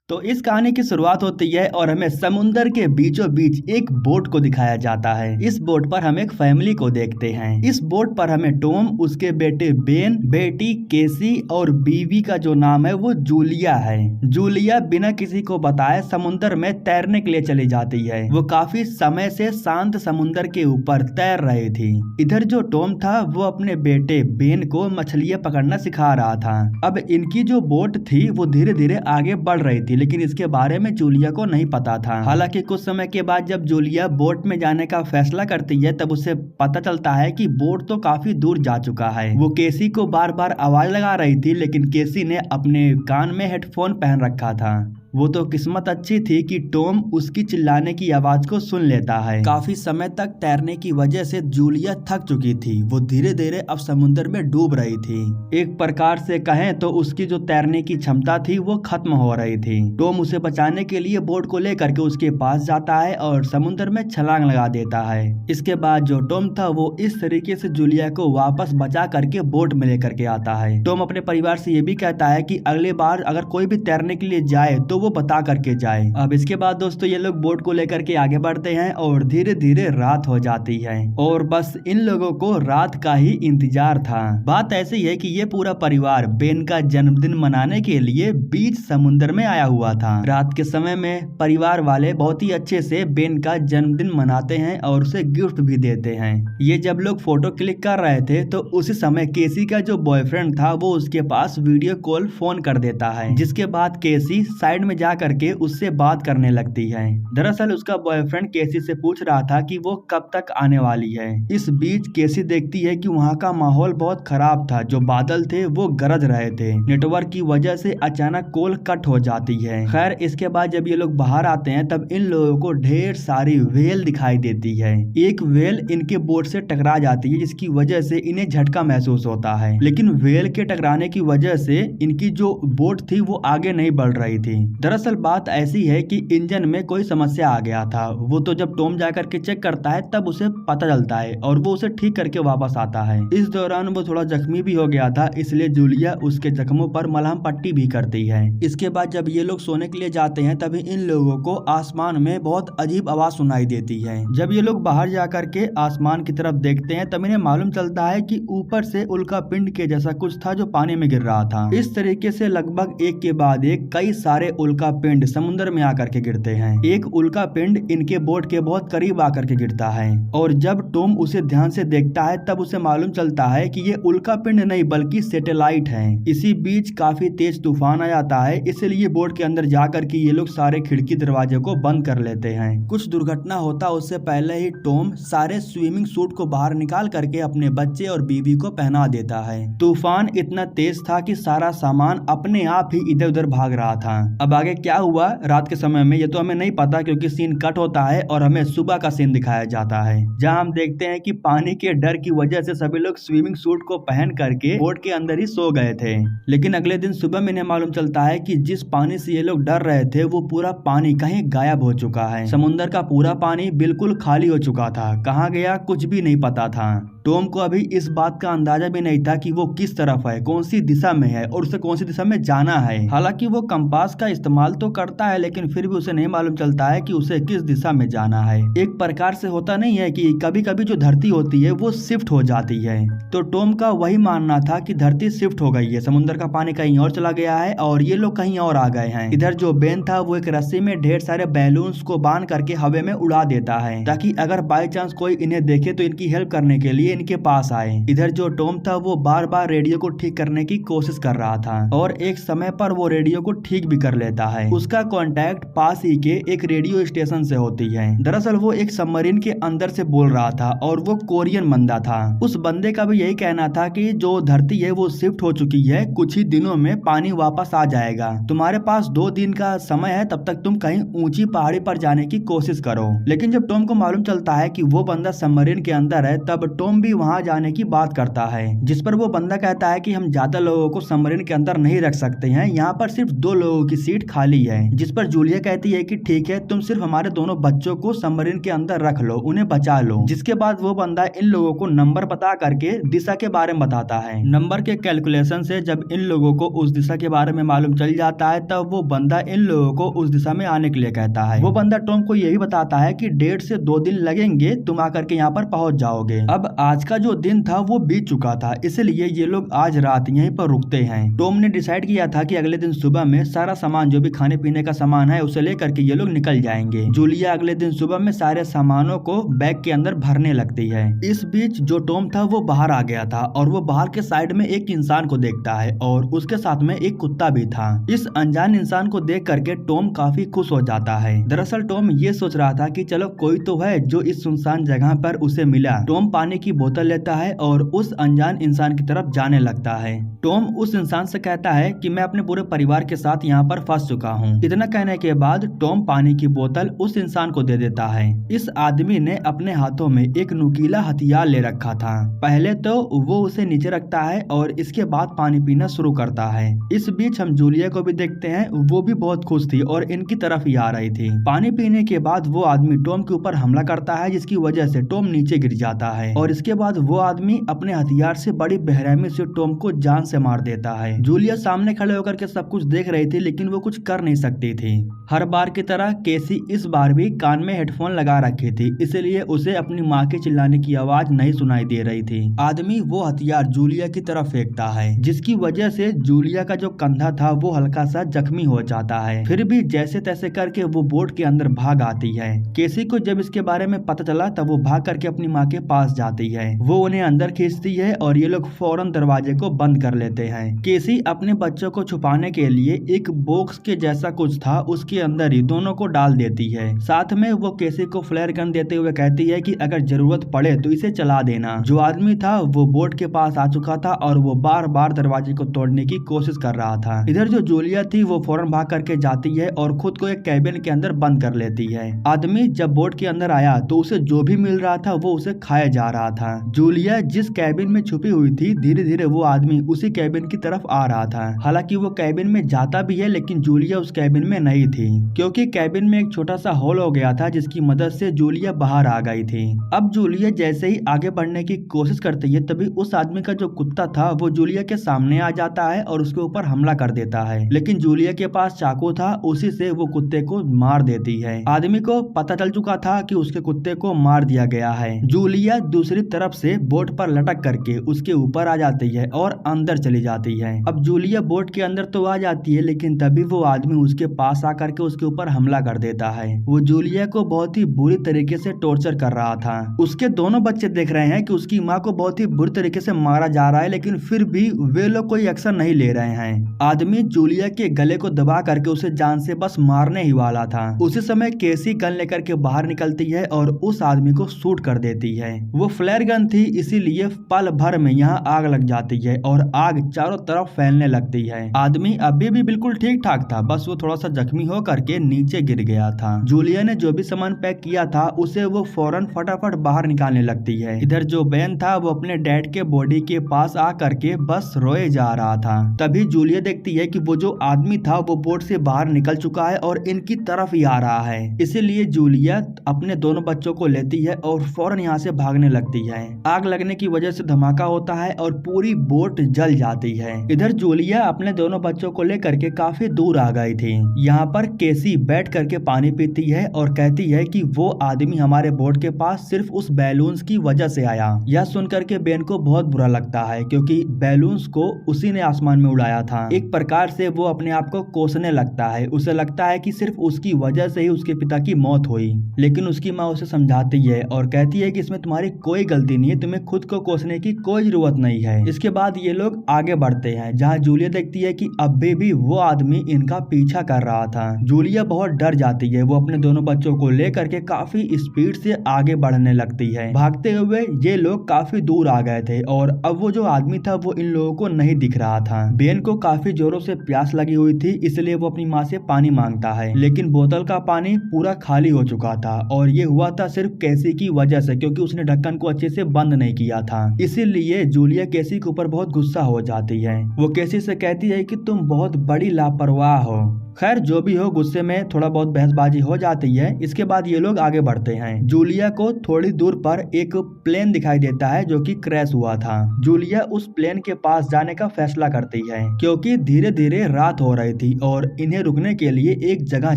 तो इस कहानी की शुरुआत होती है और हमें समुंदर के बीचों बीच एक बोट को दिखाया जाता है। इस बोट पर हम एक फैमिली को देखते हैं। इस बोट पर हमें टॉम, उसके बेटे बेन, बेटी केसी और बीवी का जो नाम है वो जूलिया है। जूलिया बिना किसी को बताए समुंदर में तैरने के लिए चली जाती है। वो काफी समय से शांत समुंदर के ऊपर तैर रही थी। इधर जो टॉम था वो अपने बेटे बेन को मछलियां पकड़ना सिखा रहा था। अब इनकी जो बोट थी वो धीरे धीरे आगे बढ़ रही थी, लेकिन इसके बारे में जूलिया को नहीं पता था। हालांकि कुछ समय के बाद जब जूलिया बोट में जाने का फैसला करती है तब उसे पता चलता है कि बोट तो काफी दूर जा चुका है। वो केसी को बार बार आवाज लगा रही थी, लेकिन केसी ने अपने कान में हेडफोन पहन रखा था। वो तो किस्मत अच्छी थी कि टॉम उसकी चिल्लाने की आवाज को सुन लेता है। काफी समय तक तैरने की वजह से जूलिया थक चुकी थी। वो धीरे धीरे अब समुद्र में डूब रही थी। एक प्रकार से कहें तो उसकी जो तैरने की क्षमता थी वो खत्म हो रही थी। टॉम उसे बचाने के लिए बोट को लेकर के उसके पास जाता है और समुद्र में छलांग लगा देता है। इसके बाद जो टॉम था वो इस तरीके से जूलिया को वापस बचा करके बोट में लेकर के आता है। टॉम अपने परिवार से ये भी कहता है कि अगली बार अगर कोई भी तैरने के लिए जाए तो वो बता करके जाए। अब इसके बाद दोस्तों ये लोग बोट को लेकर के आगे बढ़ते हैं और धीरे धीरे रात हो जाती है और बस इन लोगों को रात का ही इंतजार था। बात ऐसी है कि ये पूरा परिवार बेन का जन्मदिन मनाने के लिए बीच समुद्र में आया हुआ था। रात के समय में परिवार वाले बहुत ही अच्छे से बेन का जन्मदिन मनाते हैं और उसे गिफ्ट भी देते हैं। ये जब लोग फोटो क्लिक कर रहे थे तो उसी समय केसी का जो बॉयफ्रेंड था वो उसके पास वीडियो कॉल फोन कर देता है, जिसके बाद केसी साइड में जा करके उससे बात करने लगती है। दरअसल उसका बॉयफ्रेंड केसी से पूछ रहा था कि वो कब तक आने वाली है। इस बीच केसी देखती है कि वहाँ का माहौल बहुत खराब था। जो बादल थे वो गरज रहे थे। नेटवर्क की वजह से अचानक कॉल कट हो जाती है। खैर इसके बाद जब ये लोग बाहर आते हैं तब इन लोगों को ढेर सारी व्हेल दिखाई देती है। एक व्हेल इनके बोट से टकरा जाती है, जिसकी वजह से इन्हें झटका महसूस होता है, लेकिन व्हेल के टकराने की वजह से इनकी जो बोट थी वो आगे नहीं बढ़ रही थी। दरअसल बात ऐसी है कि इंजन में कोई समस्या आ गया था। वो तो जब टॉम जाकर के चेक करता है तब उसे पता चलता है और वो उसे ठीक करके वापस आता है। इस दौरान वो थोड़ा जख्मी भी हो गया था, इसलिए जूलिया उसके जख्मों पर मलहम पट्टी भी करती है। इसके बाद जब ये लोग सोने के लिए जाते हैं तभी इन लोगों को आसमान में बहुत अजीब आवाज सुनाई देती है। जब ये लोग बाहर जाकर के आसमान की तरफ देखते हैं तब इन्हें मालूम चलता है कि ऊपर से उल्का पिंड के जैसा कुछ था जो पानी में गिर रहा था। इस तरीके से लगभग एक के बाद एक कई सारे उल्का पिंड समुद्र में आकर के गिरते हैं। एक उल्का पिंड इनके बोट के बहुत करीब आकर के गिरता है और जब टॉम उसे ध्यान से देखता है तब उसे मालूम चलता है कि ये उल्का पिंड नहीं बल्कि सैटेलाइट है। इसी बीच काफी तेज तूफान आ जाता है, इसलिए बोट के अंदर जाकर के ये लोग सारे खिड़की दरवाजे को बंद कर लेते हैं। कुछ दुर्घटना होता उससे पहले ही टॉम सारे स्विमिंग सूट को बाहर निकाल करके अपने बच्चे और बीवी को पहना देता है। तूफान इतना तेज था कि सारा सामान अपने आप ही इधर उधर भाग रहा था। अब आगे क्या हुआ रात के समय में ये तो हमें नहीं पता, क्योंकि सीन कट होता है और हमें सुबह का सीन दिखाया जाता है, जहां हम देखते हैं कि पानी के डर की वजह से सभी लोग स्विमिंग सूट को पहन करके बोट के अंदर ही सो गए थे। लेकिन अगले दिन सुबह में इन्हें मालूम चलता है कि जिस पानी से ये लोग डर रहे थे वो पूरा पानी कहीं गायब हो चुका है। समुद्र का पूरा पानी बिल्कुल खाली हो चुका था। कहाँ गया कुछ भी नहीं पता था। टॉम को अभी इस बात का अंदाजा भी नहीं था कि वो किस तरफ है, कौन सी दिशा में है और उसे कौन सी दिशा में जाना है। हालांकि वो कंपास का इस्तेमाल तो करता है, लेकिन फिर भी उसे नहीं मालूम चलता है कि उसे किस दिशा में जाना है। एक प्रकार से होता नहीं है कि कभी कभी जो धरती होती है वो शिफ्ट हो जाती है। तो टॉम का वही मानना था कि धरती शिफ्ट हो गई है, समुद्र का पानी कहीं और चला गया है और ये लोग कहीं और आ गए हैं। इधर जो बेन था वो एक रस्सी में ढेर सारे बैलून्स को बांध करके हवा में उड़ा देता है, ताकि अगर बाई चांस कोई इन्हें देखे तो इनकी हेल्प करने के लिए इनके पास आए। इधर जो टॉम था वो बार बार रेडियो को ठीक करने की कोशिश कर रहा था और एक समय पर वो रेडियो को ठीक भी कर लेता है। उसका कांटेक्ट पास ही के एक रेडियो स्टेशन से होती है। दरअसल वो एक सबमरीन के अंदर से बोल रहा था और वो कोरियन बंदा था। उस बंदे का भी यही कहना था कि जो धरती है वो शिफ्ट हो चुकी है, कुछ ही दिनों में पानी वापस आ जाएगा। तुम्हारे पास 2 दिन का समय है, तब तक तुम कहीं ऊंची पहाड़ी पर जाने की कोशिश करो। लेकिन जब टॉम को मालूम चलता है कि वो बंदा सबमरीन के अंदर है तब टॉम भी वहां जाने की बात करता है, जिस पर वो बंदा कहता है कि हम ज्यादा लोगों को सबमरीन के अंदर नहीं रख सकते हैं, यहाँ पर सिर्फ 2 लोगों की सीट सीट खाली है, जिस पर जूलिया कहती है कि ठीक है, तुम सिर्फ हमारे दोनों बच्चों को सबमरीन के अंदर रख लो, उन्हें बचा लो। जिसके बाद वो बंदा इन लोगों को नंबर पता करके दिशा के बारे में बताता है। नंबर के कैलकुलेशन से जब इन लोगों को उस दिशा के बारे में मालूम चल जाता है, तब वो बंदा इन लोगों को उस दिशा में आने के लिए कहता है। वो बंदा टॉम को यही बताता है कि 1.5 से 2 दिन लगेंगे, तुम आकर के यहाँ पर पहुंच जाओगे। अब आज का जो दिन था वो बीत चुका था, इसलिए ये लोग आज रात यहीं पर रुकते हैं। टॉम ने डिसाइड किया था कि अगले दिन सुबह में सारा सामान जो भी खाने पीने का सामान है उसे लेकर के ये लोग निकल जाएंगे। जूलिया अगले दिन सुबह में सारे सामानों को बैग के अंदर भरने लगती है। इस बीच जो टॉम था वो बाहर आ गया था और वो बाहर के साइड में एक इंसान को देखता है और उसके साथ में एक कुत्ता भी था। इस अनजान इंसान को देख करके टॉम काफी खुश हो जाता है। दरअसल टॉम ये सोच रहा था कि चलो कोई तो है जो इस सुनसान जगह पर उसे मिला। टॉम पानी की बोतल लेता है और उस अनजान इंसान की तरफ जाने लगता है। टॉम उस इंसान से कहता है कि मैं अपने पूरे परिवार के साथ यहाँ पर फंस चुका हूँ। इतना कहने के बाद टॉम पानी की बोतल उस इंसान को दे देता है। इस आदमी ने अपने हाथों में एक नुकीला हथियार ले रखा था। पहले तो वो उसे नीचे रखता है और इसके बाद पानी पीना शुरू करता है। इस बीच हम जूलिया को भी देखते हैं, वो भी बहुत खुश थी और इनकी तरफ ही आ रही थी। पानी पीने के बाद वो आदमी टॉम के ऊपर हमला करता है, जिसकी वजह से टॉम नीचे गिर जाता है और इसके बाद वो आदमी अपने हथियार से बड़ी बेरहमी से टॉम को जान से मार देता है। जूलिया सामने खड़े होकर के सब कुछ देख रही थी, लेकिन वो कुछ कर नहीं सकती थी। हर बार की तरह केसी इस बार भी कान में हेडफोन लगा रखी थी, इसलिए उसे अपनी माँ के चिल्लाने की आवाज नहीं सुनाई दे रही थी। आदमी वो हथियार जूलिया की तरफ फेंकता है, जिसकी वजह से जूलिया का जो कंधा था वो हल्का सा जख्मी हो जाता है। फिर भी जैसे तैसे करके वो बोट के अंदर भाग आती है। केसी को जब इसके बारे में पता चला तब वो भाग करके अपनी माँ के पास जाती है। वो उन्हें अंदर खींचती है और ये लोग फौरन दरवाजे को बंद कर लेते हैं। केसी अपने बच्चों को छुपाने के लिए एक बॉक्स के जैसा कुछ था, उसके अंदर ही दोनों को डाल देती है। साथ में वो केसी को फ्लेयर गन देते हुए कहती है कि अगर जरूरत पड़े तो इसे चला देना। जो आदमी था वो बोट के पास आ चुका था और वो बार बार दरवाजे को तोड़ने की कोशिश कर रहा था। इधर जो जूलिया थी वो फौरन भाग करके जाती है और खुद को एक कैबिन के अंदर बंद कर लेती है। आदमी जब बोट के अंदर आया तो उसे जो भी मिल रहा था वो उसे खाया जा रहा था। जूलिया जिस कैबिन में छुपी हुई थी, धीरे धीरे वो आदमी उसी कैबिन की तरफ आ रहा था। हालांकि वो कैबिन में जाता भी है, लेकिन जूलिया उस कैबिन में नहीं थी, क्योंकि कैबिन में एक छोटा सा होल हो गया था, जिसकी मदद से जूलिया बाहर आ गई थी। अब जूलिया जैसे ही आगे बढ़ने की कोशिश करती है, तभी उस आदमी का जो कुत्ता था वो जूलिया के सामने आ जाता है और उसके ऊपर हमला कर देता है। लेकिन जूलिया के पास चाकू था, उसी से वो कुत्ते को मार देती है। आदमी को पता चल चुका था कि उसके कुत्ते को मार दिया गया है। जूलिया दूसरी तरफ से बोट पर लटक करके उसके ऊपर आ जाती है और अंदर चली जाती है। अब जूलिया बोट के अंदर तो आ जाती है, लेकिन तभी वो आदमी उसके पास आकर के उसके ऊपर हमला कर देता है। वो जूलिया को बहुत ही बुरी तरीके से टॉर्चर कर रहा था। उसके दोनों बच्चे देख रहे हैं कि उसकी माँ को बहुत ही बुरी तरीके से मारा जा रहा है, लेकिन फिर भी वे लोग कोई एक्शन नहीं ले रहे हैं। आदमी जूलिया के गले को दबा करके उसे जान से बस मारने ही वाला था। उसी समय केसी गन लेकर के बाहर निकलती है और उस आदमी को शूट कर देती है। वो फ्लेयर गन थी, इसीलिए पल भर में यहाँ आग लग जाती है और आग चारों तरफ फैलने लगती है। आदमी अभी भी बिल्कुल ठीक ठाक था, बस वो थोड़ा सा जख्मी हो करके नीचे गिर गया था। जूलिया ने जो भी सामान पैक किया था उसे वो फौरन फटाफट बाहर निकालने लगती है। इधर जो बेन था वो अपने डैड के बॉडी के पास आ करके बस रोए जा रहा था। तभी जूलिया देखती है कि वो जो आदमी था वो बोट से बाहर निकल चुका है और इनकी तरफ ही आ रहा है। इसीलिए जूलिया अपने दोनों बच्चों को लेती है और फौरन यहाँ से भागने लगती है। आग लगने की वजह से धमाका होता है और पूरी बोट जल जाती है। इधर जूलिया अपने दोनों बच्चों को लेकर के काफी दूर आ गई थी। यहाँ पर केसी बैठ करके पानी पीती है और कहती है कि वो आदमी हमारे बोट के पास सिर्फ उस बैलून्स की वजह से आया। यह सुनकर के बेन को बहुत बुरा लगता है, क्योंकि बैलून्स को उसी ने आसमान में उड़ाया था। एक प्रकार से वो अपने आप को कोसने लगता है। उसे लगता है कि सिर्फ उसकी वजह से ही उसके पिता की मौत हुई, लेकिन उसकी माँ उसे समझाती है और कहती है कि इसमें तुम्हारी कोई गलती नहीं है, तुम्हें खुद को कोसने की कोई जरूरत नहीं है। इसके बाद ये लोग आगे बढ़ते हैं, जहाँ जूलिया देखती है कि अभी भी वो आदमी इनका पीछा कर रहा था। जूलिया बहुत डर जाती है। वो अपने दोनों बच्चों को लेकर के काफी स्पीड से आगे बढ़ने लगती है। भागते हुए ये लोग काफी दूर आ गए थे और अब वो जो आदमी था वो इन लोगों को नहीं दिख रहा था। बेन को काफी जोरों से प्यास लगी हुई थी, इसलिए वो अपनी माँ से पानी मांगता है, लेकिन बोतल का पानी पूरा खाली हो चुका था और ये हुआ था सिर्फ केसी की वजह से, क्योंकि उसने ढक्कन को अच्छे से बंद नहीं किया था। इसीलिए जूलिया केसी के ऊपर बहुत गुस्सा हो जाती है। वो केसी से कहती है कि तुम बहुत बड़ी लापरवाह हो, खैर जो भी हो, गुस्से में थोड़ा बहुत बहसबाजी हो जाती है। इसके बाद ये लोग आगे बढ़ते हैं। जूलिया को थोड़ी दूर पर एक प्लेन दिखाई देता है जो कि क्रैश हुआ था। जूलिया उस प्लेन के पास जाने का फैसला करती है क्योंकि धीरे धीरे रात हो रही थी और इन्हें रुकने के लिए एक जगह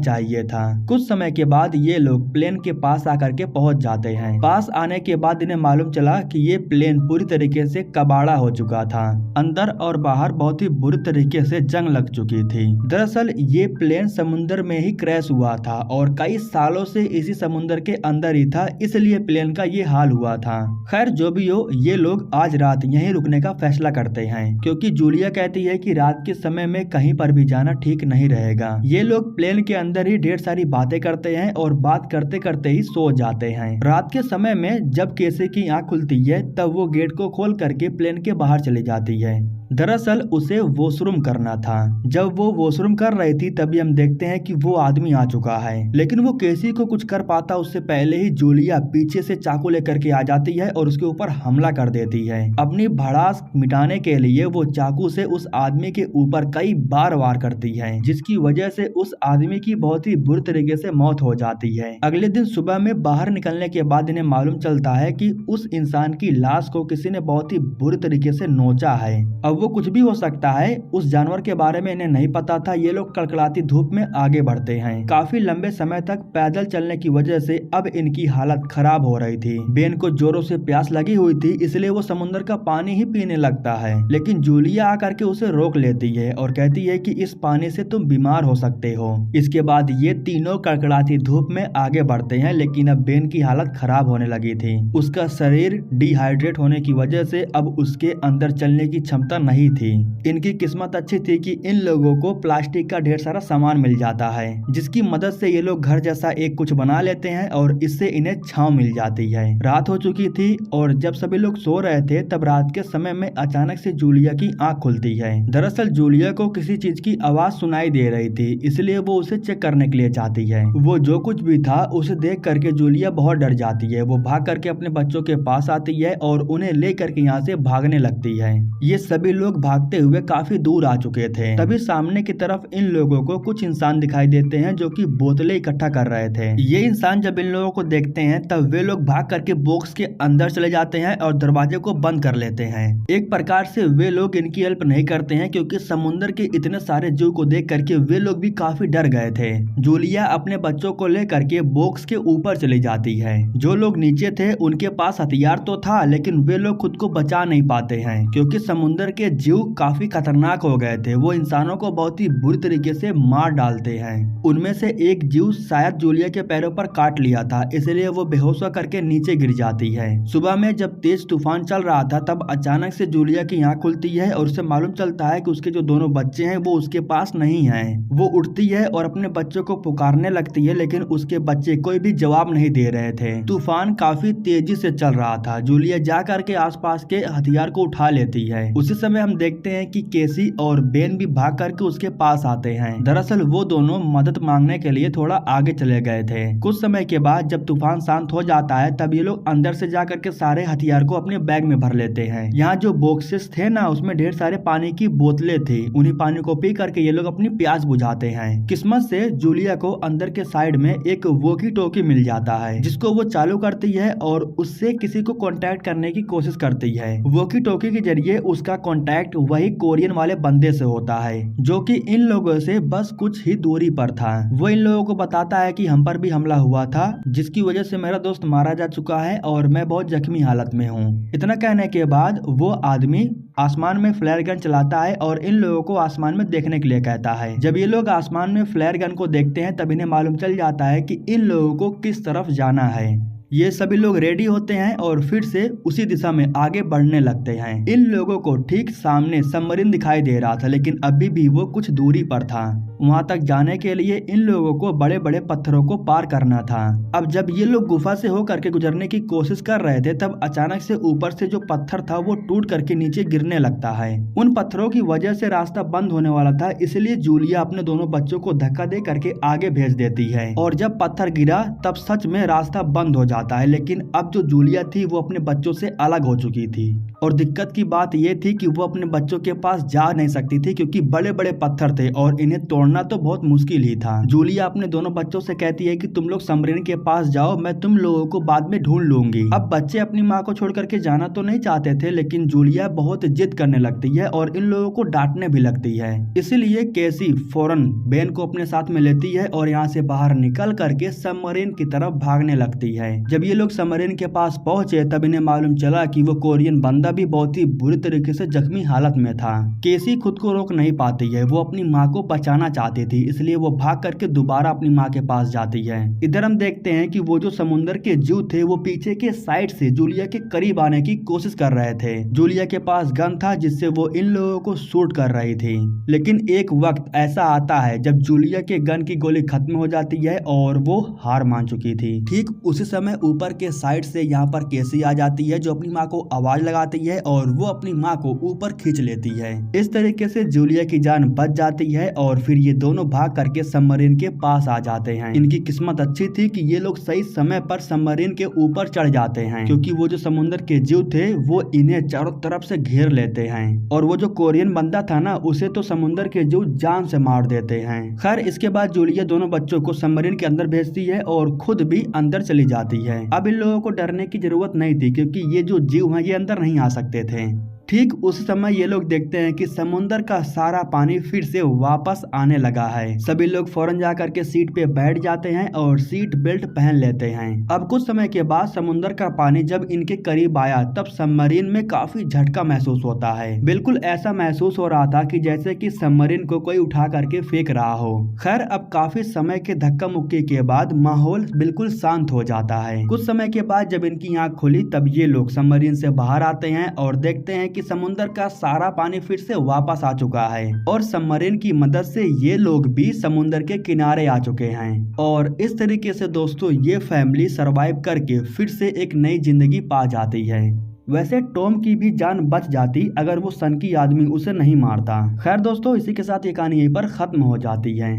चाहिए था। कुछ समय के बाद ये लोग प्लेन के पास आकर के पहुंच जाते हैं। पास आने के बाद इन्हें मालूम चला कि ये प्लेन पूरी तरीके से कबाड़ा हो चुका था। अंदर और बाहर बहुत ही बुरी तरीके से जंग लग चुकी थी। दरअसल ये प्लेन समुद्र में ही क्रैश हुआ था और कई सालों से इसी समुद्र के अंदर ही था, इसलिए प्लेन का ये हाल हुआ था। खैर जो भी हो, ये लोग आज रात यहीं रुकने का फैसला करते हैं क्योंकि जूलिया कहती है कि रात के समय में कहीं पर भी जाना ठीक नहीं रहेगा। ये लोग प्लेन के अंदर ही ढेर सारी बातें करते हैं और बात करते करते ही सो जाते हैं। रात के समय में जब केसी की आंख खुलती है तब वो गेट को खोल करके प्लेन के बाहर चली जाती है। दरअसल उसे वॉशरूम करना था। जब वो वॉशरूम कर रही थी तभी हम देखते हैं कि वो आदमी आ चुका है, लेकिन वो केसी को कुछ कर पाता उससे पहले ही जूलिया पीछे से चाकू लेकर के आ जाती है और उसके ऊपर हमला कर देती है। अपनी भड़ास मिटाने के लिए वो चाकू से उस आदमी के ऊपर कई बार वार करती है, जिसकी वजह से उस आदमी की बहुत ही बुरी तरीके से मौत हो जाती है। अगले दिन सुबह में बाहर निकलने के बाद इन्हें मालूम चलता है कि उस इंसान की लाश को किसी ने बहुत ही बुरी तरीके से नोचा है। अब वो कुछ भी हो सकता है, उस जानवर के बारे में इन्हें नहीं पता था। ये लोग कड़कड़ाती धूप में आगे बढ़ते हैं। काफी लंबे समय तक पैदल चलने की वजह से अब इनकी हालत खराब हो रही थी। बेन को जोरों से प्यास लगी हुई थी, इसलिए वो समुद्र का पानी ही पीने लगता है, लेकिन जूलिया आकर के उसे रोक लेती है और कहती है कि इस पानी से तुम बीमार हो सकते हो। इसके बाद ये तीनों कड़कड़ाती धूप में आगे बढ़ते हैं, लेकिन अब बेन की हालत खराब होने लगी थी। उसका शरीर डिहाइड्रेट होने की वजह से अब उसके अंदर चलने की क्षमता नहीं थी। इनकी किस्मत अच्छी थी कि इन लोगों को प्लास्टिक का ढेर सारा सामान मिल जाता है, जिसकी मदद से ये लोग घर जैसा एक कुछ बना लेते हैं और इससे इन्हें छांव मिल जाती है। रात हो चुकी थी और जब सभी लोग सो रहे थे तब रात के समय में अचानक से जूलिया की आंख खुलती है। दरअसल जूलिया को किसी चीज की आवाज सुनाई दे रही थी, इसलिए वो उसे चेक करने के लिए चाहती है। वो जो कुछ भी था उसे देख करके जूलिया बहुत डर जाती है। वो भाग करके अपने बच्चों के पास आती है और उन्हें ले करके यहाँ से भागने लगती है। ये सभी लोग भागते हुए काफी दूर आ चुके थे। तभी सामने की तरफ इन लोगों को कुछ इंसान दिखाई देते हैं जो कि बोतलें इकट्ठा कर रहे थे। ये इंसान जब इन लोगों को देखते हैं तब वे लोग भाग करके बॉक्स के अंदर चले जाते हैं और दरवाजे को बंद कर लेते हैं। एक प्रकार से वे लोग इनकी हेल्प नहीं करते हैं क्योंकि समुद्र के इतने सारे जीव को देख करके वे लोग भी काफी डर गए थे। जूलिया अपने बच्चों को लेकर के बॉक्स के ऊपर चली जाती है। जो लोग नीचे थे उनके पास हथियार तो था, लेकिन वे लोग खुद को बचा नहीं पाते हैं क्योंकि समुद्र के जीव काफी खतरनाक हो गए थे। वो इंसानों को बहुत ही बुरी तरीके से मार डालते हैं। उनमें से एक जीव शायद जूलिया के पैरों पर काट लिया था, इसलिए वो बेहोश करके नीचे गिर जाती है। सुबह में जब तेज तूफान चल रहा था तब अचानक से जूलिया की आंख खुलती है और उसे मालूम चलता है कि उसके जो दोनों बच्चे हैं वो उसके पास नहीं हैं। वो उठती है और अपने बच्चों को पुकारने लगती है, लेकिन उसके बच्चे कोई भी जवाब नहीं दे रहे थे। तूफान काफी तेजी से चल रहा था। जूलिया जा करके आसपास के हथियार को उठा लेती है। उसी समय हम देखते हैं कि केसी और बेन भी भाग करके उसके पास आते हैं। दरअसल वो दोनों मदद मांगने के लिए थोड़ा आगे चले गए थे। कुछ समय के बाद जब तूफान शांत हो जाता है तब ये लोग अंदर से जा करके सारे हथियार को अपने बैग में भर लेते हैं। यहाँ जो बॉक्सेस थे ना, उसमें ढेर सारे पानी की बोतलें थी। उन्हीं पानी को पी करके ये लोग अपनी प्यास बुझाते हैं। किस्मत से जूलिया को अंदर के साइड में एक वॉकी टॉकी मिल जाता है, जिसको वो चालू करती है और उससे किसी को कांटेक्ट करने की कोशिश करती है। वॉकी टॉकी के जरिए उसका कांटेक्ट वही कोरियन वाले बंदे से होता है जो कि इन लोगों से बस कुछ ही दूरी पर था। वो इन लोगों को बताता है कि हम पर भी हमला हुआ था, जिसकी वजह से मेरा दोस्त मारा जा चुका है और मैं बहुत जख्मी हालत में हूँ। इतना कहने के बाद वो आदमी आसमान में फ्लेयर गन चलाता है और इन लोगों को आसमान में देखने के लिए कहता है। जब ये लोग आसमान में फ्लेयर गन को देखते हैं तब इन्हें मालूम चल जाता है कि इन लोगों को किस तरफ जाना है। ये सभी लोग रेडी होते हैं और फिर से उसी दिशा में आगे बढ़ने लगते हैं। इन लोगों को ठीक सामने सबमरीन दिखाई दे रहा था, लेकिन अभी भी वो कुछ दूरी पर था। वहां तक जाने के लिए इन लोगों को बड़े बड़े पत्थरों को पार करना था। अब जब ये लोग गुफा से होकर के गुजरने की कोशिश कर रहे थे तब अचानक से ऊपर से जो पत्थर था वो टूट करके नीचे गिरने लगता है। उन पत्थरों की वजह से रास्ता बंद होने वाला था, इसलिए जूलिया अपने दोनों बच्चों को धक्का दे करके आगे भेज देती है और जब पत्थर गिरा तब सच में रास्ता बंद हो जाता जाता है, लेकिन अब जो जूलिया थी वो अपने बच्चों से अलग हो चुकी थी और दिक्कत की बात ये थी कि वो अपने बच्चों के पास जा नहीं सकती थी क्योंकि बड़े बड़े पत्थर थे और इन्हें तोड़ना तो बहुत मुश्किल ही था। जूलिया अपने दोनों बच्चों से कहती है कि तुम लोग सबमरीन के पास जाओ, मैं तुम लोगों को बाद में ढूंढ लूंगी। अब बच्चे अपनी माँ को छोड़ करके जाना तो नहीं चाहते थे, लेकिन जूलिया बहुत जिद करने लगती है और इन लोगों को डांटने भी लगती है। इसीलिए केसी फौरन बेन को अपने साथ में लेती है और यहाँ से बाहर निकल करके सबमरीन की तरफ भागने लगती है। जब ये लोग सबमरीन के पास पहुंचे तब इन्हें मालूम चला कि वो कोरियन बंदा भी बहुत ही बुरी तरीके से जख्मी हालत में था। केसी खुद को रोक नहीं पाती है, वो अपनी माँ को बचाना चाहती थी, इसलिए वो भाग करके दोबारा अपनी माँ के पास जाती है। इधर हम देखते हैं कि वो जो समुद्र के जीव थे वो पीछे के साइड से जूलिया के करीब आने की कोशिश कर रहे थे। जूलिया के पास गन था जिससे वो इन लोगों को शूट कर रही थी, लेकिन एक वक्त ऐसा आता है जब जूलिया के गन की गोली खत्म हो जाती है और वो हार मान चुकी थी। ठीक उसी समय ऊपर के साइड से यहाँ पर केसी आ जाती है जो अपनी माँ को आवाज लगाती है और वो अपनी माँ को ऊपर खींच लेती है। इस तरीके से जूलिया की जान बच जाती है और फिर ये दोनों भाग करके सबमरीन के पास आ जाते हैं। इनकी किस्मत अच्छी थी कि ये लोग सही समय पर सबमरीन के ऊपर चढ़ जाते हैं, क्योंकि वो जो समुद्र के जीव थे वो इन्हें चारों तरफ से घेर लेते हैं और वो जो कोरियन बंदा था ना उसे तो समुद्र के जीव जान से मार देते हैं। खैर इसके बाद जूलिया दोनों बच्चों को सबमरीन के अंदर भेजती है और खुद भी अंदर चली जाती है। अब इन लोगों को डरने की जरूरत नहीं थी क्योंकि ये जो जीव हैं ये अंदर नहीं आ सकते थे। ठीक उस समय ये लोग देखते हैं कि समुद्र का सारा पानी फिर से वापस आने लगा है। सभी लोग फौरन जाकर के सीट पे बैठ जाते हैं और सीट बेल्ट पहन लेते हैं। अब कुछ समय के बाद समुद्र का पानी जब इनके करीब आया तब सबमरीन में काफी झटका महसूस होता है। बिल्कुल ऐसा महसूस हो रहा था कि जैसे कि सबमरीन को कोई उठा करके फेंक रहा हो। खैर अब काफी समय के धक्का मुक्की के बाद माहौल बिल्कुल शांत हो जाता है। कुछ समय के बाद जब इनकी आंख खुली तब ये लोग सबमरीन से बाहर आते हैं और देखते हैं कि समुद्र का सारा पानी फिर से वापस आ चुका है और सबमरीन की मदद से ये लोग भी समुद्र के किनारे आ चुके हैं। और इस तरीके से दोस्तों ये फैमिली सरवाइव करके फिर से एक नई जिंदगी पा जाती है। वैसे टॉम की भी जान बच जाती अगर वो सन की आदमी उसे नहीं मारता। खैर दोस्तों इसी के साथ ये कहानी यहीं पर खत्म हो जाती है।